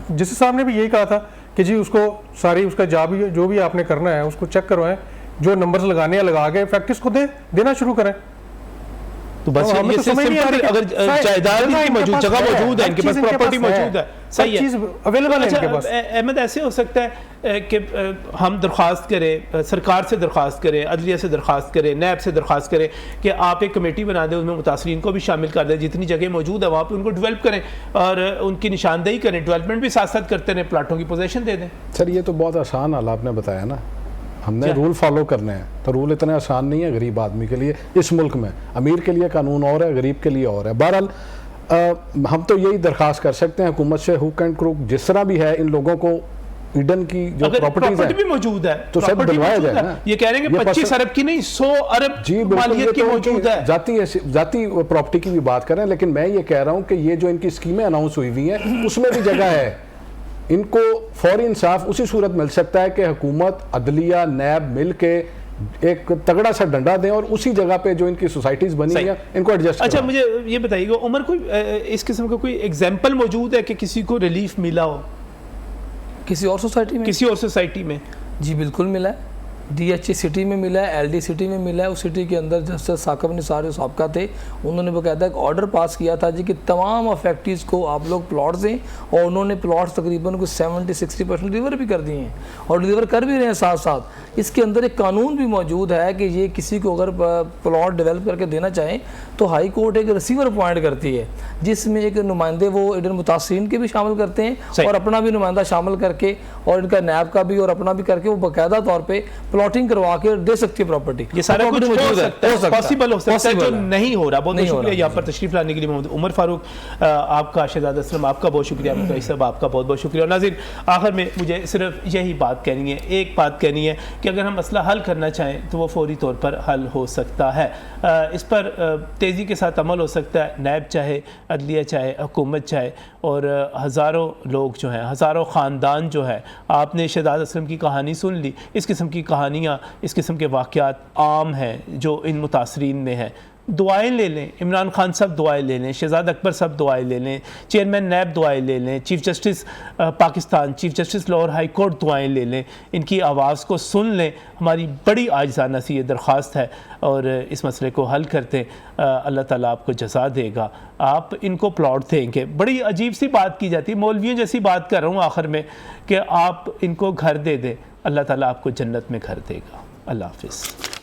جس صاحب نے بھی یہی کہا تھا کہ جی اس کو ساری اس کا جو بھی آپ نے کرنا ہے اس کو چیک کروائیں, جو نمبرز لگانے ہیں لگا کے فیکٹس کو دینا شروع کریں. تو بس یہ سمپل, اگر جائیداد کی موجود جگہ موجود ہے, ان کے پاس پراپرٹی موجود ہے, صحیح ہے, چیز اویلیبل ہے ان کے پاس. احمد, ایسے ہو سکتا ہے کہ ہم درخواست کریں, سرکار سے درخواست کریں, عدلیہ سے درخواست کریں, نیب سے درخواست کریں کہ آپ ایک کمیٹی بنا دیں, اس میں متاثرین کو بھی شامل کر دیں, جتنی جگہ موجود ہے وہاں پہ ان کو ڈیولپ کریں اور ان کی نشاندہی کریں, ڈیولپمنٹ بھی ساتھ ساتھ کرتے رہیں, پلاٹوں کی پوزیشن دے دیں. سر یہ تو بہت آسان حال آپ نے بتایا نا, ہم نے رول فالو کرنے ہیں, تو رول اتنے آسان نہیں ہے غریب آدمی کے لیے اس ملک میں. امیر کے لیے قانون اور ہے, غریب کے لیے اور ہے. بہرحال ہم تو یہی درخواست کر سکتے ہیں حکومت سے, ہوک اینڈ کروک جس طرح بھی ہے ان لوگوں کو ایڈن کی جو پراپرٹیز ہیں بھی موجود ہے تو سب دلوایا جائے نا. یہ کہہ رہے ہیں کہ 25 ارب کی نہیں 100 ارب مالیت کی موجود ہے. ذاتی پراپرٹی کی بھی بات کریں, لیکن میں یہ کہہ رہا ہوں کہ یہ جو ان کی اسکیمیں اناؤنس ہوئی ہوئی ہیں اس میں بھی جگہ ہے. ان کو فوری انصاف اسی صورت مل سکتا ہے کہ حکومت, عدلیہ, نیب مل کے ایک تگڑا سا ڈنڈا دیں اور اسی جگہ پہ جو ان کی سوسائٹیز بنی صحیح. ہیں ان کو ایڈجسٹ اچھا مجھے یہ بتائیے گا عمر، کوئی اس قسم کا کوئی ایگزامپل موجود ہے کہ کسی کو ریلیف ملا ہو کسی اور سوسائٹی میں؟ کسی اور سوسائٹی میں؟ جی بالکل ملا ہے، ڈی ایچ ای سٹی میں ملا ہے، ایل ڈی سٹی میں ملا ہے. اس سٹی کے اندر جسٹس ثاقب نثار جو سابقہ تھے انہوں نے باقاعدہ ایک آرڈر پاس کیا تھا جی کہ تمام افیکٹیز کو آپ لوگ پلاٹس دیں، اور انہوں نے پلاٹس تقریباً کوئی 70-60% ڈلیور بھی کر دیے ہیں اور ڈلیور کر بھی رہے ہیں. ساتھ ساتھ اس کے اندر ایک قانون بھی موجود ہے کہ یہ کسی کو اگر پلاٹ ڈیولپ کر کے دینا چاہیں تو ہائی کورٹ ایک ریسیور اپوائنٹ کرتی ہے جس میں ایک نمائندے وہ ادھر متاثرین کے بھی شامل کرتے ہیں اور اپنا بھی نمائندہ شامل کر کے اور ان کا نیب کا بھی اور اپنا بھی کر کے وہ باقاعدہ طور پہ پلاٹنگ کروا کے دے سکتی ہے پراپرٹی. یہ سارا کچھ ہو سکتا ہے، پاسبل ہو سکتا ہے، جو نہیں ہو رہا. بہت شکریہ یہاں پر تشریف لانے کے لیے محمد عمر فاروق آپ کا، شہزاد اسلم آپ کا بہت شکریہ، مفتی صاحب آپ کا بہت بہت شکریہ. اور ناظرین آخر میں مجھے صرف یہی بات کہنی ہے، ایک بات کہنی ہے کہ اگر ہم مسئلہ حل کرنا چاہیں تو وہ فوری طور پر حل ہو سکتا ہے. اس پر تیزی کے ساتھ عمل ہو سکتا ہے، نیب چاہے، عدلیہ چاہے، حکومت چاہے، اور ہزاروں لوگ جو ہیں، ہزاروں خاندان جو ہے. آپ نے شہزاد اسلم کی کہانی سن لی. اس قسم کی کہانیاں، اس قسم کے واقعات عام ہیں جو ان متاثرین میں ہیں. دعائیں لے لیں، عمران خان صاحب دعائیں لے لیں، شہزاد اکبر صاحب دعائیں لے لیں، چیئرمین نیب دعائیں لے لیں، chief justice Pakistan, chief justice Lahore high court دعائیں لے لیں، ان کی آواز کو سن لیں. ہماری بڑی عاجزانہ سی یہ درخواست ہے اور اس مسئلے کو حل کرتے. اللہ تعالیٰ آپ کو جزا دے گا. آپ ان کو پلاٹ دیں گے. بڑی عجیب سی بات کی جاتی ہے، مولویوں جیسی بات کر رہا ہوں آخر میں، کہ آپ ان کو گھر دے دیں. اللہ تعالیٰ آپ کو جنت میں گھر دے گا. اللہ حافظ.